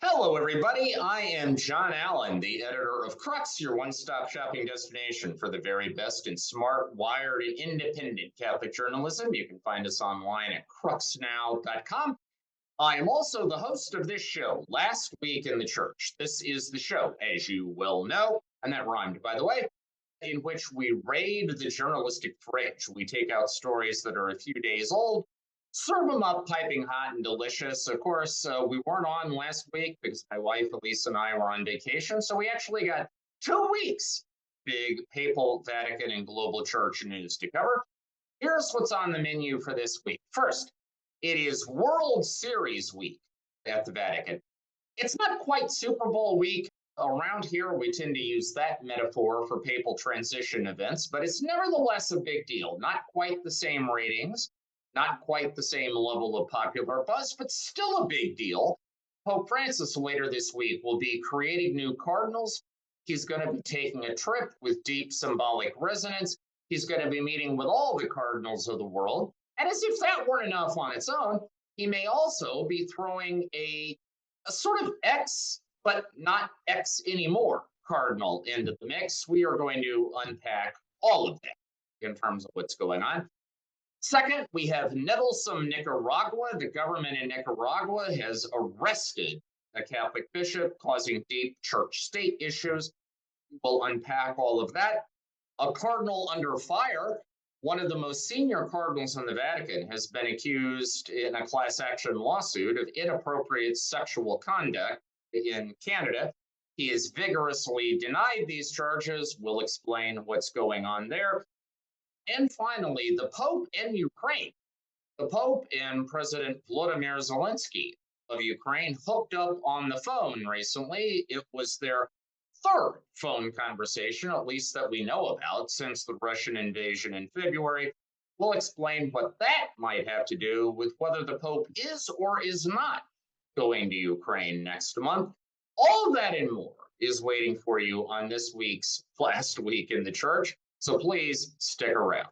Hello, everybody. I am John Allen, the editor of Crux, your one-stop shopping destination for the very best in smart, wired, and independent Catholic journalism. You can find us online at cruxnow.com. I am also the host of this show, Last Week in the Church. This is the show, as you well know, and that rhymed, by the way, in which we raid the journalistic fridge. We take out stories that are a few days old, serve them up piping hot and delicious. Of course, we weren't on last week because my wife Elise and I were on vacation, so we actually got 2 weeks big papal, Vatican, and global church news to cover. Here's what's on the menu for this week. First, it is World Series week at the Vatican. It's not quite Super Bowl week. Around here, we tend to use that metaphor for papal transition events, but it's nevertheless a big deal. Not quite the same ratings, not quite the same level of popular buzz, but still a big deal. Pope Francis later this week will be creating new cardinals. He's going to be taking a trip with deep symbolic resonance. He's going to be meeting with all the cardinals of the world. And as if that weren't enough on its own, he may also be throwing a sort of ex, but not ex anymore, cardinal into the mix. We are going to unpack all of that in terms of what's going on. Second, we have nettlesome Nicaragua. The government in Nicaragua has arrested a Catholic bishop, causing deep church-state issues. We'll unpack all of that. A cardinal under fire. One of the most senior cardinals in the Vatican has been accused in a class action lawsuit of inappropriate sexual conduct in Canada. He has vigorously denied these charges. We'll explain what's going on there. And finally, the Pope in Ukraine. The Pope and President Volodymyr Zelenskyy of Ukraine hooked up on the phone recently. It was their third phone conversation, at least that we know about, since the Russian invasion in February. We'll explain what that might have to do with whether the Pope is or is not going to Ukraine next month. All of that and more is waiting for you on this week's Last Week in the Church. So please stick around.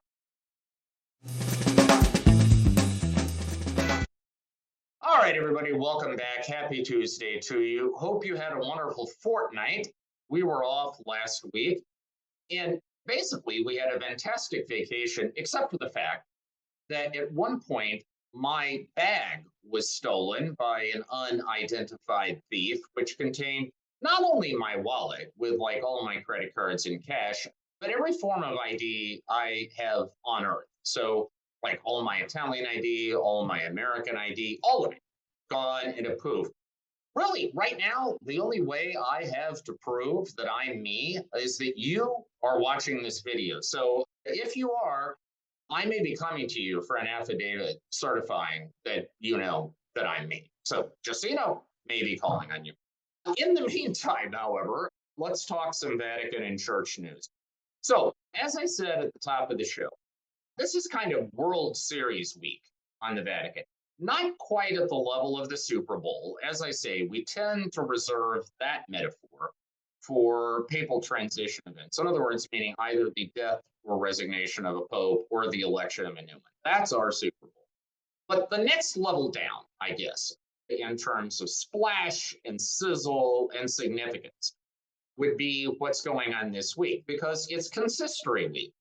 All right, everybody, welcome back. Happy Tuesday to you. Hope you had a wonderful fortnight. We were off last week, and basically we had a fantastic vacation, except for the fact that at one point my bag was stolen by an unidentified thief, which contained not only my wallet with like all my credit cards and cash, but every form of ID I have on earth. So like all my Italian ID, all my American ID, all of it gone in a poof. Really, right now, the only way I have to prove that I'm me is that you are watching this video. So if you are, I may be coming to you for an affidavit certifying that you know that I'm me. So just so you know, maybe calling on you. In the meantime, however, let's talk some Vatican and church news. So, as I said at the top of the show, this is kind of World Series week on the Vatican. Not quite at the level of the Super Bowl. As I say, we tend to reserve that metaphor for papal transition events. In other words, meaning either the death or resignation of a pope or the election of a new one. That's our Super Bowl. But the next level down, I guess, in terms of splash and sizzle and significance, would be what's going on this week, because it's consistory week.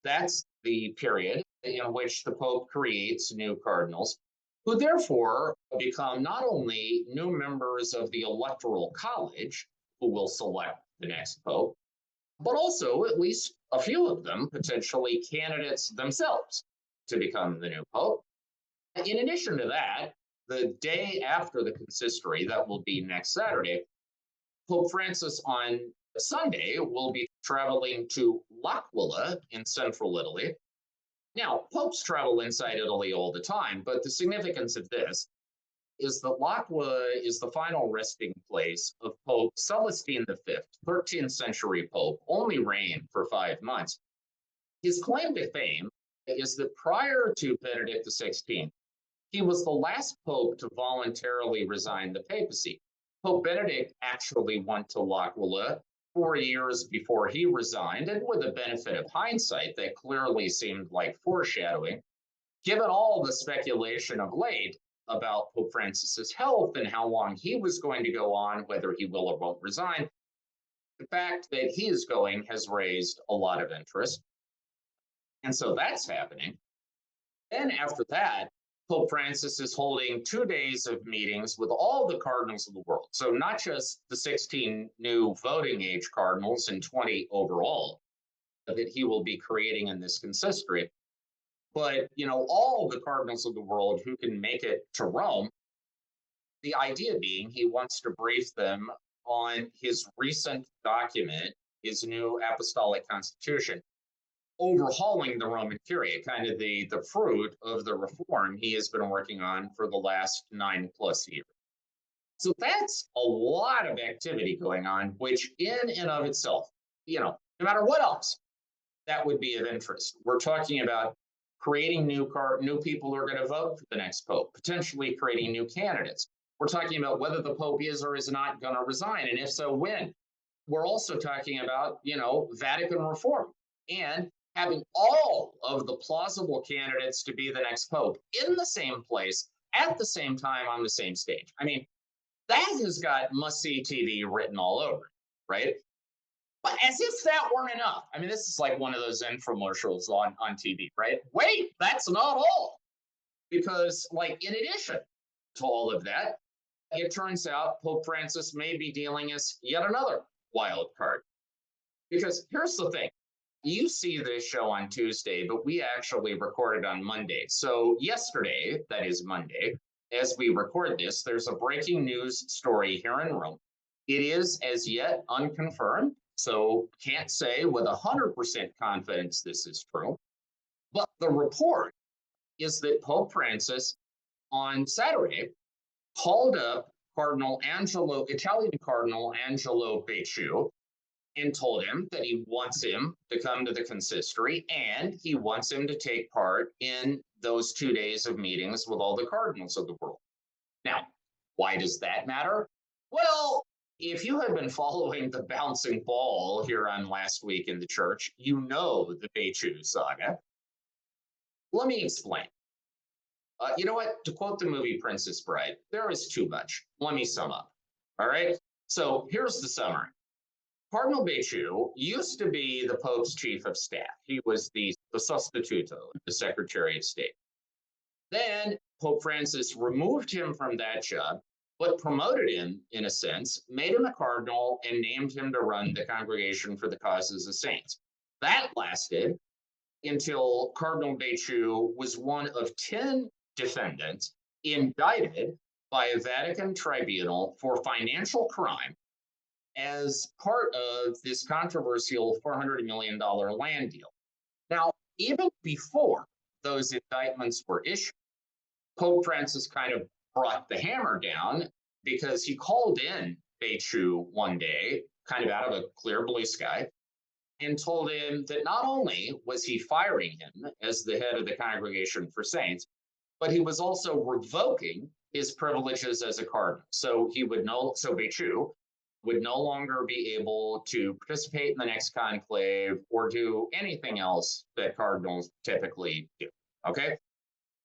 That's the period in which the Pope creates new cardinals, who therefore become not only new members of the Electoral College, who will select the next Pope, but also at least a few of them potentially candidates themselves to become the new Pope. In addition to that, the day after the consistory, that will be next Saturday, Pope Francis on Sunday will be traveling to L'Aquila in central Italy. Now, popes travel inside Italy all the time, but the significance of this is that L'Aquila is the final resting place of Pope Celestine V, 13th century pope, only reigned for 5 months. His claim to fame is that prior to Benedict XVI, he was the last pope to voluntarily resign the papacy. Pope Benedict actually went to L'Aquila 4 years before he resigned, and with the benefit of hindsight, that clearly seemed like foreshadowing. Given all the speculation of late, about Pope Francis's health and how long he was going to go on, whether he will or won't resign. The fact that he is going has raised a lot of interest. And so that's happening. Then after that, Pope Francis is holding 2 days of meetings with all the cardinals of the world. So not just the 16 new voting age cardinals and 20 overall that he will be creating in this consistory, but all the cardinals of the world who can make it to Rome. The idea being he wants to brief them on his recent document, his new apostolic constitution, overhauling the Roman Curia, kind of the fruit of the reform he has been working on for the last 9+ years. So that's a lot of activity going on, which in and of itself, no matter what else, that would be of interest. We're talking about creating new people who are going to vote for the next pope, potentially creating new candidates. We're talking about whether the pope is or is not going to resign, and if so, when. We're also talking about, Vatican reform and having all of the plausible candidates to be the next pope in the same place at the same time on the same stage. I mean, that has got must-see TV written all over it, right? But as if that weren't enough. I mean, this is like one of those infomercials on TV, right? Wait, that's not all. Because, in addition to all of that, it turns out Pope Francis may be dealing us yet another wild card. Because here's the thing. You see this show on Tuesday, but we actually recorded on Monday. So yesterday, that is Monday, as we record this, there's a breaking news story here in Rome. It is as yet unconfirmed, so can't say with 100% confidence this is true. But the report is that Pope Francis on Saturday called up Italian Cardinal Angelo Becciu, and told him that he wants him to come to the consistory and he wants him to take part in those 2 days of meetings with all the cardinals of the world. Now, why does that matter? Well, if you have been following the bouncing ball here on Last Week in the Church, you know the Becciu saga. Let me explain. You know what? To quote the movie Princess Bride, there is too much. Let me sum up. All right? So here's the summary. Cardinal Becciu used to be the Pope's chief of staff. He was the sostituto, the Secretary of State. Then Pope Francis removed him from that job, but promoted him, in a sense, made him a cardinal, and named him to run the Congregation for the Causes of Saints. That lasted until Cardinal Becciu was one of 10 defendants indicted by a Vatican tribunal for financial crime as part of this controversial $400 million land deal. Now, even before those indictments were issued, Pope Francis kind of brought the hammer down because he called in Becciu one day, kind of out of a clear blue sky, and told him that not only was he firing him as the head of the Congregation for Saints, but he was also revoking his privileges as a cardinal. So Becciu would no longer be able to participate in the next conclave or do anything else that cardinals typically do. Okay?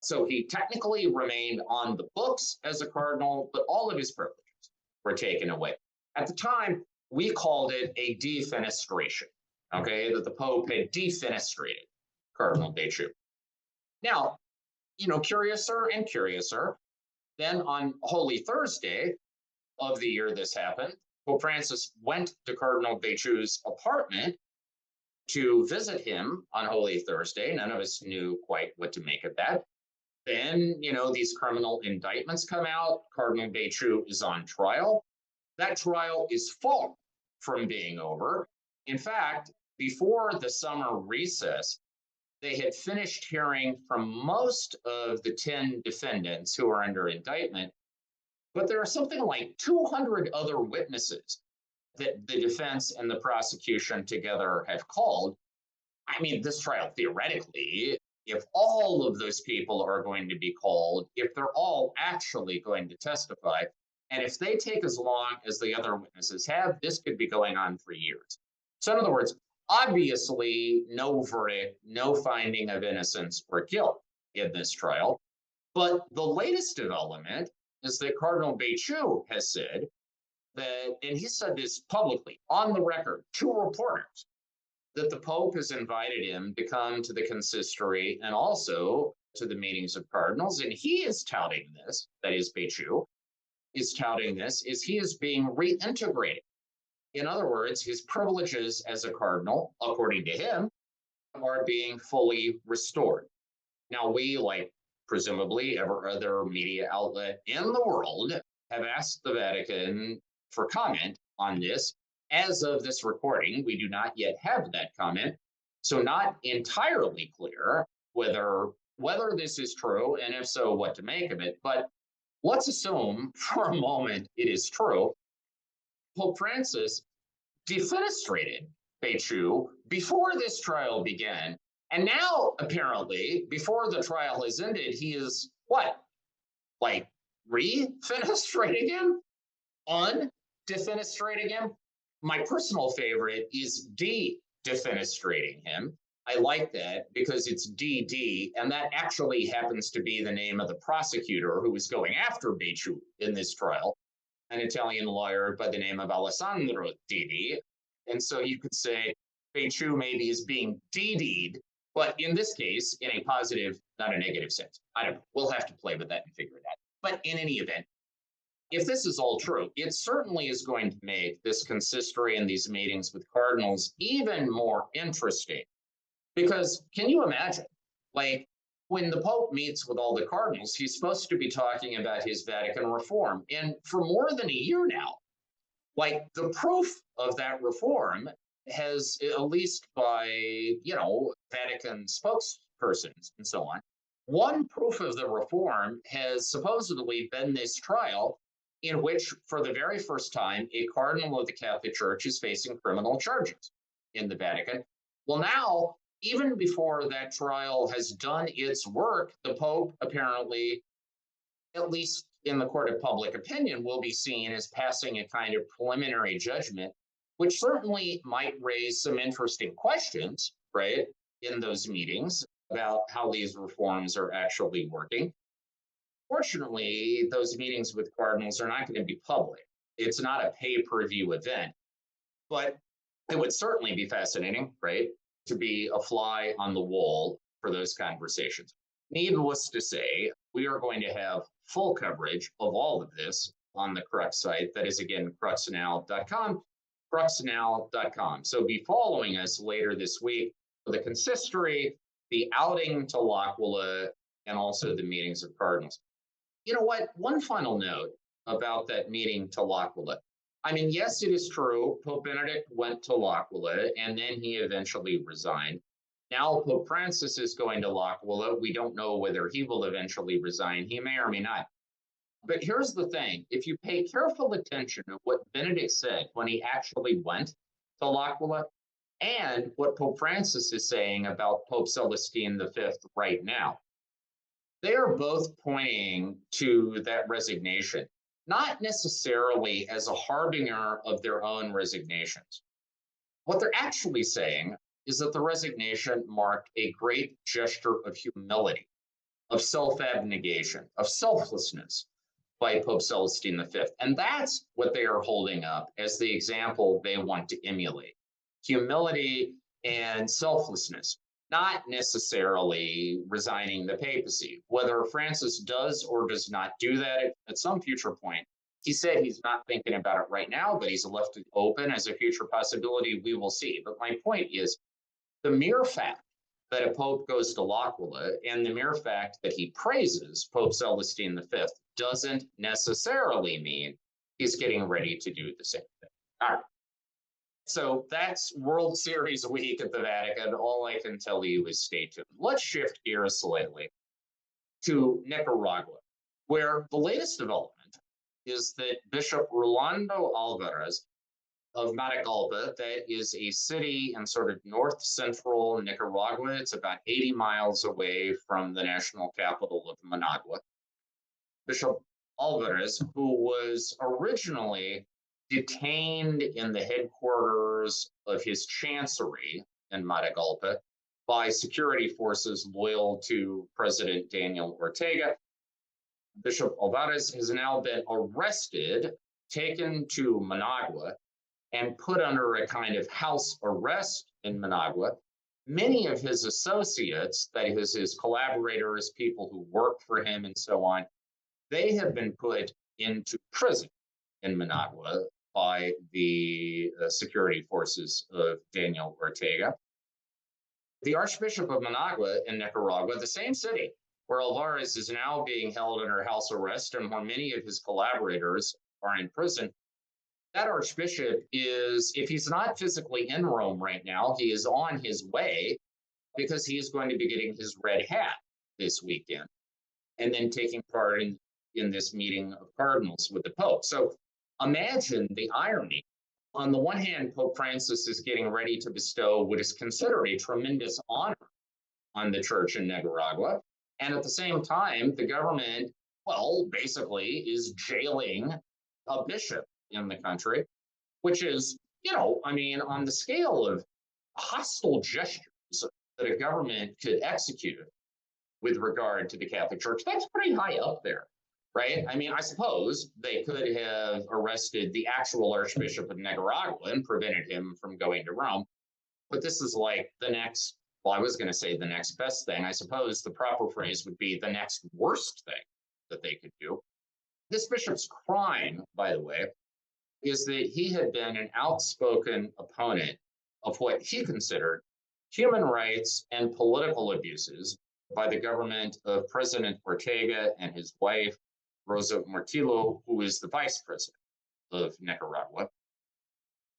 So he technically remained on the books as a cardinal, but all of his privileges were taken away. At the time, we called it a defenestration, okay, that the Pope had defenestrated Cardinal Becciu. Now, curiouser and curiouser, then on Holy Thursday of the year this happened, Pope Francis went to Cardinal Becciu's apartment to visit him on Holy Thursday. None of us knew quite what to make of that. Then, these criminal indictments come out. Cardinal Becciu is on trial. That trial is far from being over. In fact, before the summer recess, they had finished hearing from most of the 10 defendants who are under indictment, but there are something like 200 other witnesses that the defense and the prosecution together have called. I mean, this trial, theoretically, if all of those people are going to be called, if they're all actually going to testify, and if they take as long as the other witnesses have, this could be going on for years. So in other words, obviously, no verdict, no finding of innocence or guilt in this trial. But the latest development is that Cardinal Ouellet has said that, and he said this publicly on the record to reporters, that the Pope has invited him to come to the consistory and also to the meetings of cardinals. And he is touting this, that is, Ouellet is touting this, is he is being reintegrated. In other words, his privileges as a cardinal, according to him, are being fully restored. Now, we, like presumably every other media outlet in the world, have asked the Vatican for comment on this. As of this recording, we do not yet have that comment. So not entirely clear whether this is true, and if so, what to make of it. But let's assume for a moment it is true. Pope Francis defenestrated Ouellet before this trial began. And now, apparently, before the trial has ended, he is what? Like re-fenestrating him? Un-defenestrating him? My personal favorite is de-defenestrating him. I like that because it's DD, and that actually happens to be the name of the prosecutor who was going after Ouellet in this trial, an Italian lawyer by the name of Alessandro Didi. And so you could say Ouellet maybe is being DD'd, but in this case, in a positive, not a negative sense. I don't know. We'll have to play with that and figure it out. But in any event, if this is all true, it certainly is going to make this consistory and these meetings with cardinals even more interesting. Because can you imagine, like, when the Pope meets with all the cardinals, he's supposed to be talking about his Vatican reform. And for more than a year now, like, the proof of that reform has, at least by, Vatican spokespersons and so on, one proof of the reform has supposedly been this trial in which, for the very first time, a cardinal of the Catholic Church is facing criminal charges in the Vatican. Well, now, even before that trial has done its work, the Pope apparently, at least in the court of public opinion, will be seen as passing a kind of preliminary judgment, which certainly might raise some interesting questions, right, in those meetings about how these reforms are actually working. Fortunately, those meetings with cardinals are not going to be public. It's not a pay-per-view event, but it would certainly be fascinating, right, to be a fly on the wall for those conversations. Needless to say, we are going to have full coverage of all of this on the Crux site. That is, again, cruxnow.com, cruxnow.com. So be following us later this week for the consistory, the outing to Ouellet, and also the meetings of cardinals. You know what? One final note about that meeting to Ouellet. I mean, yes, it is true. Pope Benedict went to Ouellet, and then he eventually resigned. Now Pope Francis is going to Ouellet. We don't know whether he will eventually resign. He may or may not. But here's the thing. If you pay careful attention to what Benedict said when he actually went to Ouellet, and what Pope Francis is saying about Pope Celestine V right now, they are both pointing to that resignation, not necessarily as a harbinger of their own resignations. What they're actually saying is that the resignation marked a great gesture of humility, of self-abnegation, of selflessness by Pope Celestine V. And that's what they are holding up as the example they want to emulate. Humility and selflessness, not necessarily resigning the papacy. Whether Francis does or does not do that at some future point, he said he's not thinking about it right now, but he's left it open as a future possibility. We will see. But my point is, the mere fact that a pope goes to Ouellet and the mere fact that he praises Pope Celestine V doesn't necessarily mean he's getting ready to do the same thing. All right. So that's World Series week at the Vatican. All I can tell you is stay tuned. Let's shift gears slightly to Nicaragua, where the latest development is that Bishop Rolando Alvarez of Matagalpa, that is a city in sort of north-central Nicaragua. It's about 80 miles away from the national capital of Managua. Bishop Alvarez, who was originally detained in the headquarters of his chancery in Matagalpa by security forces loyal to President Daniel Ortega, Bishop Alvarez has now been arrested, taken to Managua, and put under a kind of house arrest in Managua. Many of his associates, that is, his collaborators, people who work for him, and so on, they have been put into prison in Managua by the security forces of Daniel Ortega. The Archbishop of Managua in Nicaragua, the same city where Alvarez is now being held under house arrest and where many of his collaborators are in prison, that archbishop is, if he's not physically in Rome right now, he is on his way because he is going to be getting his red hat this weekend and then taking part in this meeting of cardinals with the Pope. So imagine the irony. On the one hand, Pope Francis is getting ready to bestow what is considered a tremendous honor on the church in Nicaragua. And at the same time, the government, well, basically is jailing a bishop in the country, which is, on the scale of hostile gestures that a government could execute with regard to the Catholic Church, that's pretty high up there, right? I suppose they could have arrested the actual Archbishop of Nicaragua and prevented him from going to Rome. But this is like the next, well, I was going to say the next best thing. I suppose the proper phrase would be the next worst thing that they could do. This bishop's crime, by the way, is that he had been an outspoken opponent of what he considered human rights and political abuses by the government of President Ortega and his wife, Rosa Mortillo, who is the vice president of Nicaragua.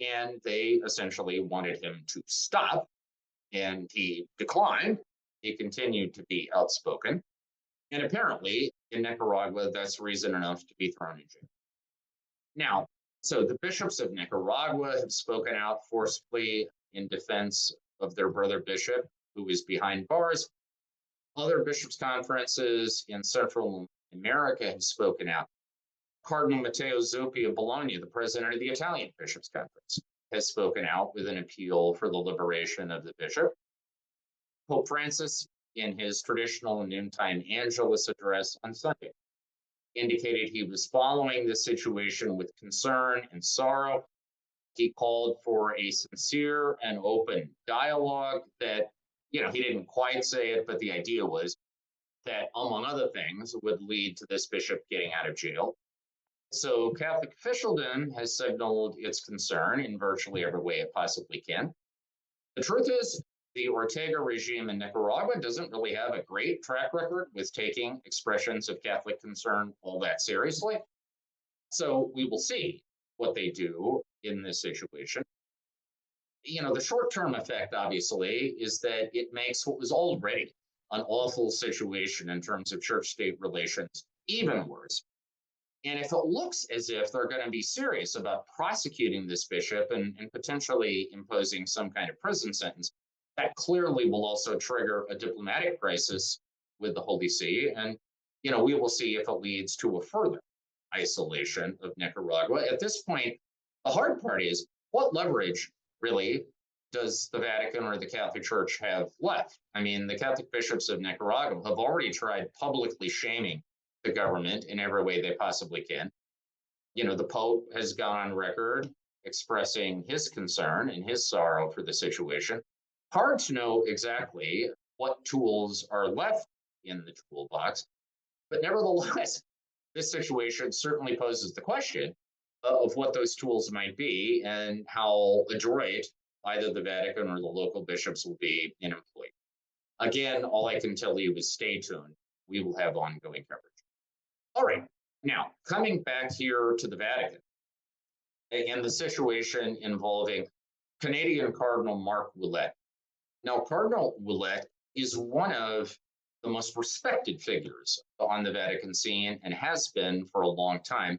And they essentially wanted him to stop, and he declined. He continued to be outspoken. And apparently, in Nicaragua, that's reason enough to be thrown in jail. Now, so the bishops of Nicaragua have spoken out forcefully in defense of their brother bishop, who is behind bars. Other bishops' conferences in Central America have spoken out. Cardinal Matteo Zuppi of Bologna, the president of the Italian Bishops' Conference, has spoken out with an appeal for the liberation of the bishop. Pope Francis, in his traditional noontime Angelus address on Sunday, indicated he was following the situation with concern and sorrow. He called for a sincere and open dialogue that, he didn't quite say it, but the idea was that, among other things, would lead to this bishop getting out of jail. So Catholic officialdom has signaled its concern in virtually every way it possibly can. The truth is, the Ortega regime in Nicaragua doesn't really have a great track record with taking expressions of Catholic concern all that seriously. So we will see what they do in this situation. The short-term effect, obviously, is that it makes what was already an awful situation in terms of church-state relations even worse. And if it looks as if they're going to be serious about prosecuting this bishop and potentially imposing some kind of prison sentence, that clearly will also trigger a diplomatic crisis with the Holy See. And, we will see if it leads to a further isolation of Nicaragua. At this point, the hard part is, what leverage really does the Vatican or the Catholic Church have left? The Catholic bishops of Nicaragua have already tried publicly shaming the government in every way they possibly can. The Pope has gone on record expressing his concern and his sorrow for the situation. Hard to know exactly what tools are left in the toolbox, but nevertheless, this situation certainly poses the question of what those tools might be and how adroit either the Vatican or the local bishops will be in employing. Again, all I can tell you is stay tuned. We will have ongoing coverage. All right, now coming back here to the Vatican and the situation involving Canadian Cardinal Mark Ouellet. Now, Cardinal Ouellet is one of the most respected figures on the Vatican scene and has been for a long time.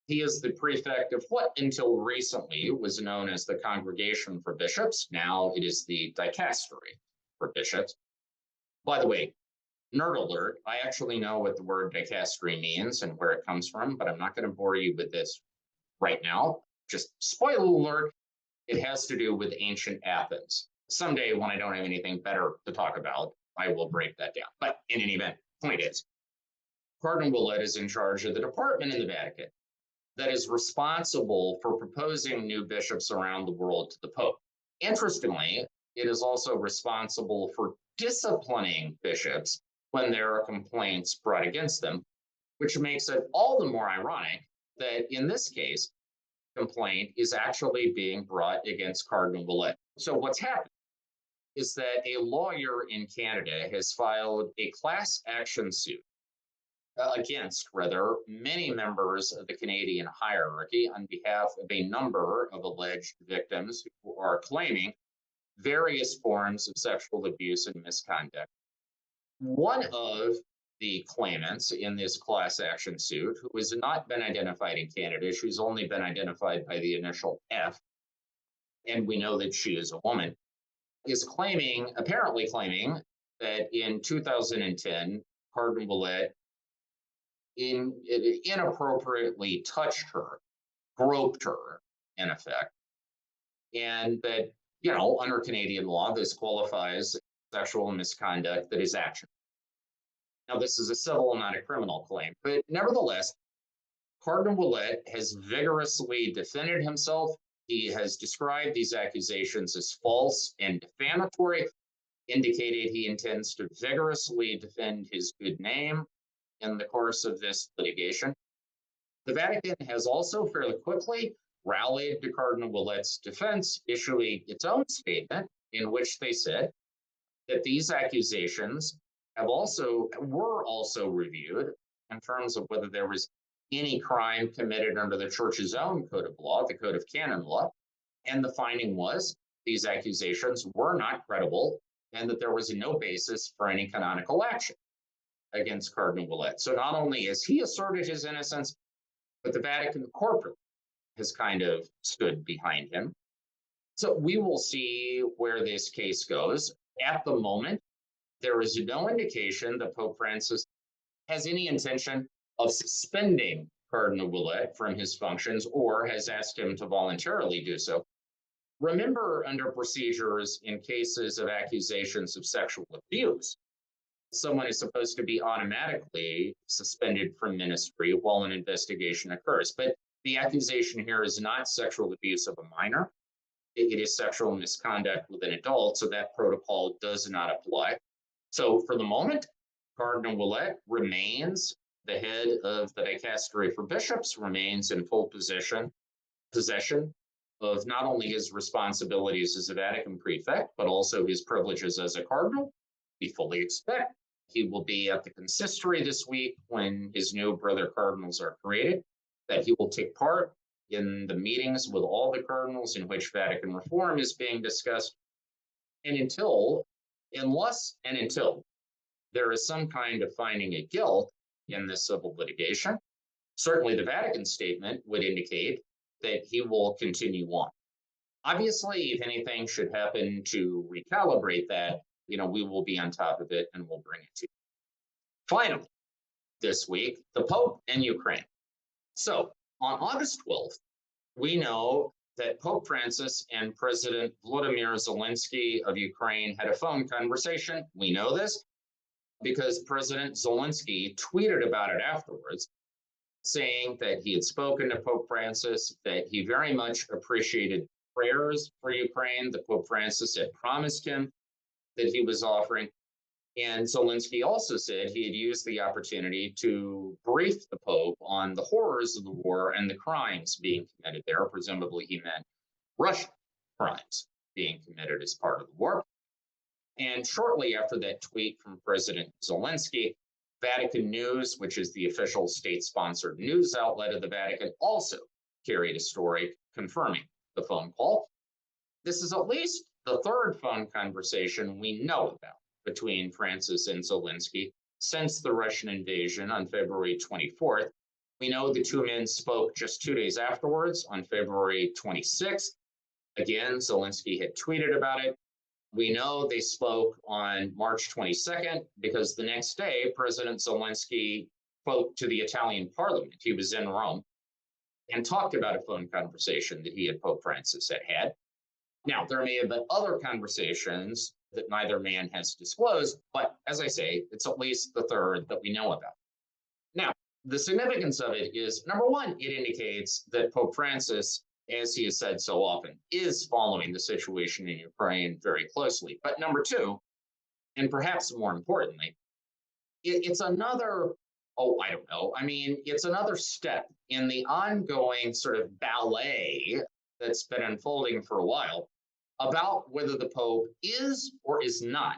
He is the prefect of what until recently was known as the Congregation for Bishops. Now it is the Dicastery for Bishops. By the way, nerd alert, I actually know what the word dicastery means and where it comes from, but I'm not going to bore you with this right now. Just spoiler alert, it has to do with ancient Athens. Someday when I don't have anything better to talk about, I will break that down. But in any event, point is, Cardinal Ouellet is in charge of the department in the Vatican that is responsible for proposing new bishops around the world to the Pope. Interestingly, it is also responsible for disciplining bishops when there are complaints brought against them, which makes it all the more ironic that in this case, complaint is actually being brought against Cardinal Ouellet. So what's happened is that a lawyer in Canada has filed a class action suit against, rather, many members of the Canadian hierarchy on behalf of a number of alleged victims who are claiming various forms of sexual abuse and misconduct. One of the claimants in this class action suit, who has not been identified in Canada, she's only been identified by the initial F, and we know that she is a woman, is apparently claiming that in 2010, Cardinal Ouellet inappropriately touched her, groped her, in effect, and that, under Canadian law, this qualifies sexual misconduct that is actionable. Now, this is a civil, not a criminal claim, but nevertheless, Cardinal Ouellet has vigorously defended himself. He has described these accusations as false and defamatory, indicated he intends to vigorously defend his good name in the course of this litigation. The Vatican has also fairly quickly rallied to Cardinal Ouellet's defense, issuing its own statement in which they said that these accusations were also reviewed in terms of whether there was any crime committed under the Church's own code of law, the Code of Canon Law, and the finding was these accusations were not credible and that there was no basis for any canonical action against Cardinal Ouellet. So not only has he asserted his innocence, but the Vatican corporate has kind of stood behind him. So we will see where this case goes. At the moment, there is no indication that Pope Francis has any intention of suspending Cardinal Ouellet from his functions or has asked him to voluntarily do so. Remember, under procedures in cases of accusations of sexual abuse, someone is supposed to be automatically suspended from ministry while an investigation occurs. But the accusation here is not sexual abuse of a minor. It is sexual misconduct with an adult, so that protocol does not apply. So for the moment, Cardinal Ouellet remains the head of the dicastery for bishops, remains in full possession of not only his responsibilities as a Vatican prefect, but also his privileges as a cardinal. We fully expect he will be at the consistory this week when his new brother cardinals are created, that he will take part in the meetings with all the cardinals in which Vatican reform is being discussed. And until there is some kind of finding of guilt in this civil litigation, certainly the Vatican statement would indicate that he will continue on. Obviously, if anything should happen to recalibrate that, we will be on top of it and we'll bring it to you. Finally, this week, the Pope and Ukraine. So on August 12th, we know that Pope Francis and President Volodymyr Zelenskyy of Ukraine had a phone conversation. We know this because President Zelenskyy tweeted about it afterwards, saying that he had spoken to Pope Francis, that he very much appreciated prayers for Ukraine that Pope Francis had promised him that he was offering. And Zelenskyy also said he had used the opportunity to brief the Pope on the horrors of the war and the crimes being committed there. Presumably he meant Russian crimes being committed as part of the war. And shortly after that tweet from President Zelenskyy, Vatican News, which is the official state-sponsored news outlet of the Vatican, also carried a story confirming the phone call. This is at least the third phone conversation we know about between Francis and Zelenskyy since the Russian invasion on February 24th. We know the two men spoke just 2 days afterwards on February 26th. Again, Zelenskyy had tweeted about it. We know they spoke on March 22nd because the next day, President Zelenskyy spoke to the Italian parliament. He was in Rome and talked about a phone conversation that he and Pope Francis had had. Now, there may have been other conversations that neither man has disclosed, but as I say, it's at least the third that we know about. the significance of it is, number one, it indicates that Pope Francis, as he has said so often, is following the situation in Ukraine very closely. But number two, and perhaps more importantly, it's another, oh, I don't know. I mean, it's another step in the ongoing sort of ballet that's been unfolding for a while about whether the Pope is or is not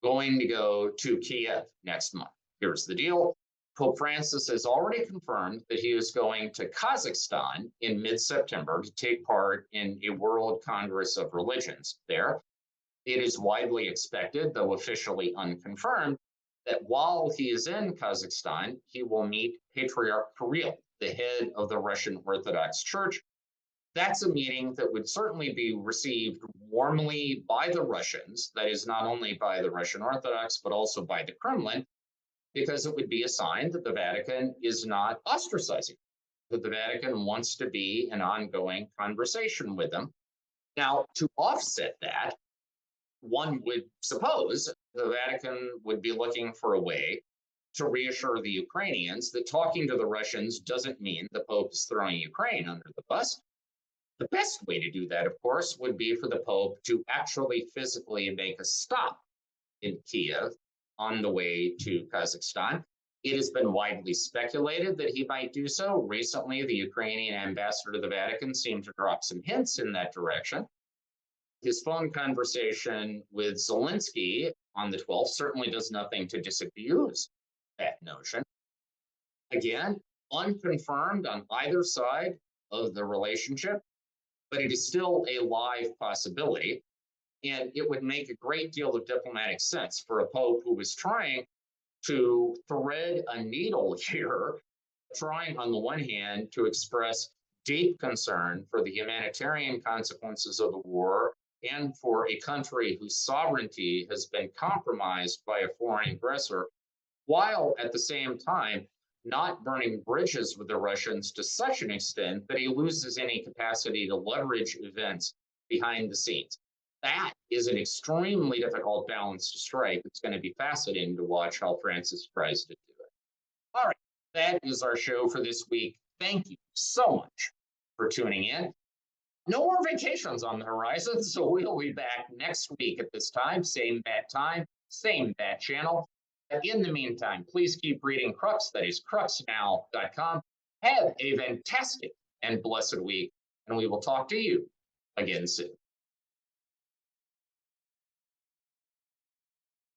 going to go to Kiev next month. Here's the deal. Pope Francis has already confirmed that he is going to Kazakhstan in mid-September to take part in a World Congress of Religions there. It is widely expected, though officially unconfirmed, that while he is in Kazakhstan, he will meet Patriarch Kirill, the head of the Russian Orthodox Church. That's a meeting that would certainly be received warmly by the Russians, that is, not only by the Russian Orthodox, but also by the Kremlin, because it would be a sign that the Vatican is not ostracizing, that the Vatican wants to be in ongoing conversation with them. Now, to offset that, one would suppose the Vatican would be looking for a way to reassure the Ukrainians that talking to the Russians doesn't mean the Pope is throwing Ukraine under the bus. The best way to do that, of course, would be for the Pope to actually physically make a stop in Kiev on the way to Kazakhstan. It has been widely speculated that he might do so. Recently, the Ukrainian ambassador to the Vatican seemed to drop some hints in that direction. His phone conversation with Zelenskyy on the 12th certainly does nothing to disabuse that notion. Again, unconfirmed on either side of the relationship, but it is still a live possibility. And it would make a great deal of diplomatic sense for a pope who was trying to thread a needle here, trying on the one hand to express deep concern for the humanitarian consequences of the war and for a country whose sovereignty has been compromised by a foreign aggressor, while at the same time not burning bridges with the Russians to such an extent that he loses any capacity to leverage events behind the scenes. That is an extremely difficult balance to strike. It's going to be fascinating to watch how Francis tries to do it. All right, that is our show for this week. Thank you so much for tuning in. No more vacations on the horizon, so we'll be back next week at this time, same bat time, same bat channel. In the meantime, please keep reading Crux, that is cruxnow.com. Have a fantastic and blessed week, and we will talk to you again soon.